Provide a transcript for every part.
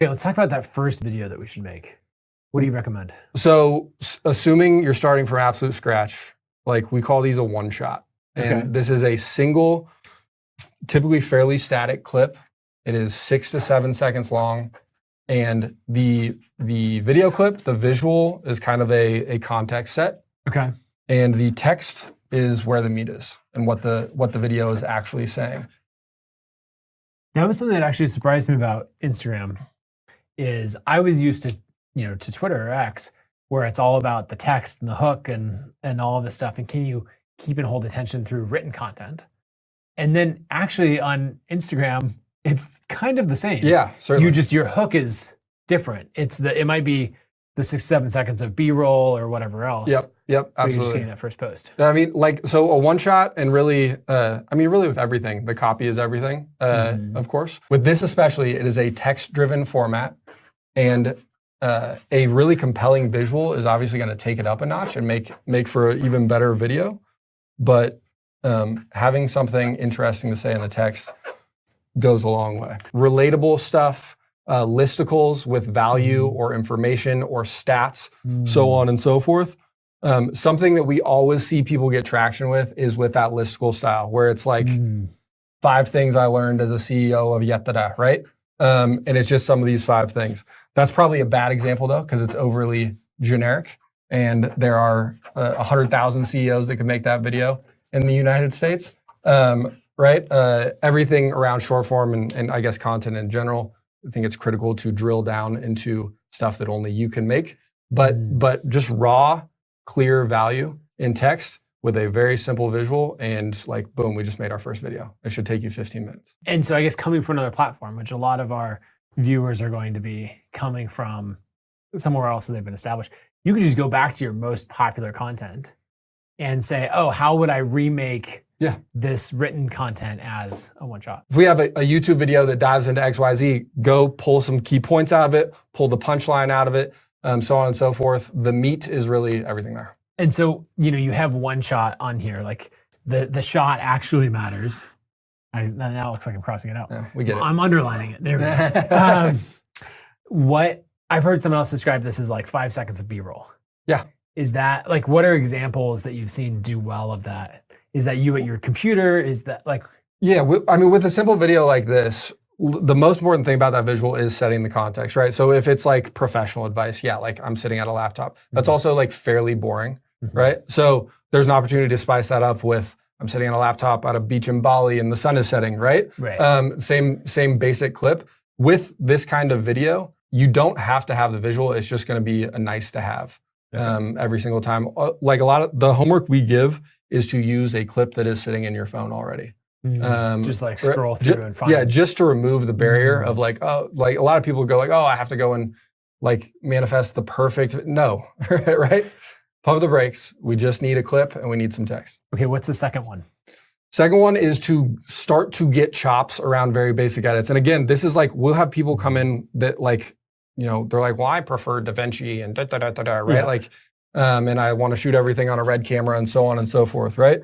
Okay, let's talk about that first video that we should make. What do you recommend? So assuming you're starting from absolute scratch, like we call these a one shot. And this is a single, typically fairly static clip. It is 6 to 7 seconds long. And the video clip, the visual is kind of a context set. Okay. And the text is where the meat is and what the video is actually saying. That was something that actually surprised me about Instagram. Is I was used to, to Twitter or X, where it's all about the text and the hook and all of this stuff. And can you keep and hold attention through written content? And then actually on Instagram, it's kind of the same. Yeah, certainly. Your hook is different. It might be the 6 to 7 seconds of B-roll or whatever else. Yep, absolutely. You're just getting that first post. I mean, so a one shot, and really, really with everything, the copy is everything, of course. With this especially, it is a text-driven format, and a really compelling visual is obviously going to take it up a notch and make for an even better video. But having something interesting to say in the text goes a long way. Relatable stuff, listicles with value or information or stats, so on and so forth. Something that we always see people get traction with is with that listicle style, where it's like 5 things I learned as a CEO of yet right? And it's just some of these 5 things. That's probably a bad example though, because it's overly generic, and there are 100,000 CEOs that could make that video in the United States, right? Everything around short form and I guess content in general, I think it's critical to drill down into stuff that only you can make, but just raw, clear value in text with a very simple visual, and like, boom, we just made our first video. It should take you 15 minutes. And so I guess coming from another platform, which a lot of our viewers are going to be coming from somewhere else that they've been established, you could just go back to your most popular content and say, oh, how would I remake this written content as a one shot? If we have a YouTube video that dives into XYZ, go pull some key points out of it, pull the punchline out of it, so on and so forth. The meat is really everything there. And so, you have one shot on here, like the shot actually matters. Now it looks like I'm crossing it out. Yeah, we get it. I'm underlining it. There we go. I've heard someone else describe this as like 5 seconds of B-roll. Yeah. Is that like, what are examples that you've seen do well of that? Is that you at your computer? Is that like? Yeah, with a simple video like this, the most important thing about that visual is setting the context, right? So if it's like professional advice, like I'm sitting at a laptop, that's also like fairly boring, right? So there's an opportunity to spice that up with, I'm sitting on a laptop at a beach in Bali and the sun is setting, right? Same basic clip. With this kind of video, you don't have to have the visual. It's just going to be a nice to have every single time. Like a lot of the homework we give is to use a clip that is sitting in your phone already. Just like scroll through and find. Yeah, just to remove the barrier of like, like a lot of people go like, I have to go and like manifest the perfect, no, right? Pump the brakes. We just need a clip and we need some text. Okay, what's the second one? Second one is to start to get chops around very basic edits. And again, this is like, we'll have people come in that like, they're like, well, I prefer DaVinci and right? Yeah. Like, and I want to shoot everything on a red camera and so on and so forth, right?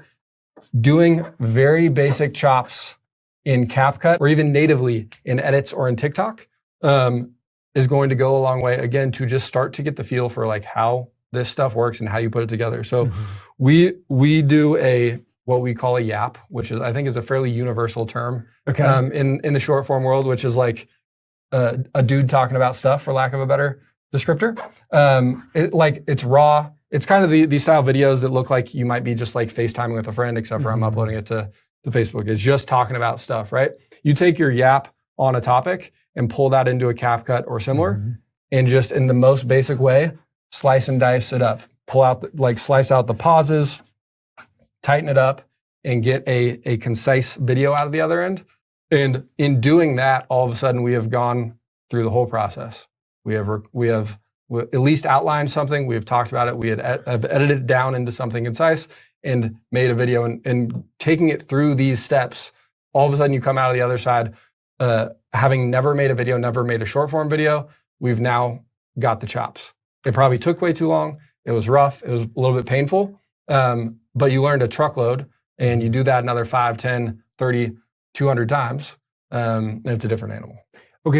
Doing very basic chops in CapCut or even natively in edits or in TikTok is going to go a long way, again, to just start to get the feel for like how this stuff works and how you put it together. So we do what we call a YAP, which is, I think, is a fairly universal term in the short form world, which is like a dude talking about stuff, for lack of a better descriptor. It's raw. It's kind of these style videos that look like you might be just like FaceTiming with a friend, except for I'm uploading it to Facebook. It's just talking about stuff, right? You take your YAP on a topic and pull that into a CapCut or similar, and just in the most basic way, slice and dice it up. Pull out, slice out the pauses, tighten it up, and get a concise video out of the other end. And in doing that, all of a sudden we have gone through the whole process. We have at least outlined something. We have talked about it. We have edited it down into something concise and made a video. And taking it through these steps, all of a sudden you come out of the other side, having never made a video, never made a short form video. We've now got the chops. It probably took way too long. It was rough. It was a little bit painful. But you learned a truckload, and you do that another 5, 10, 30, 200 times, and it's a different animal.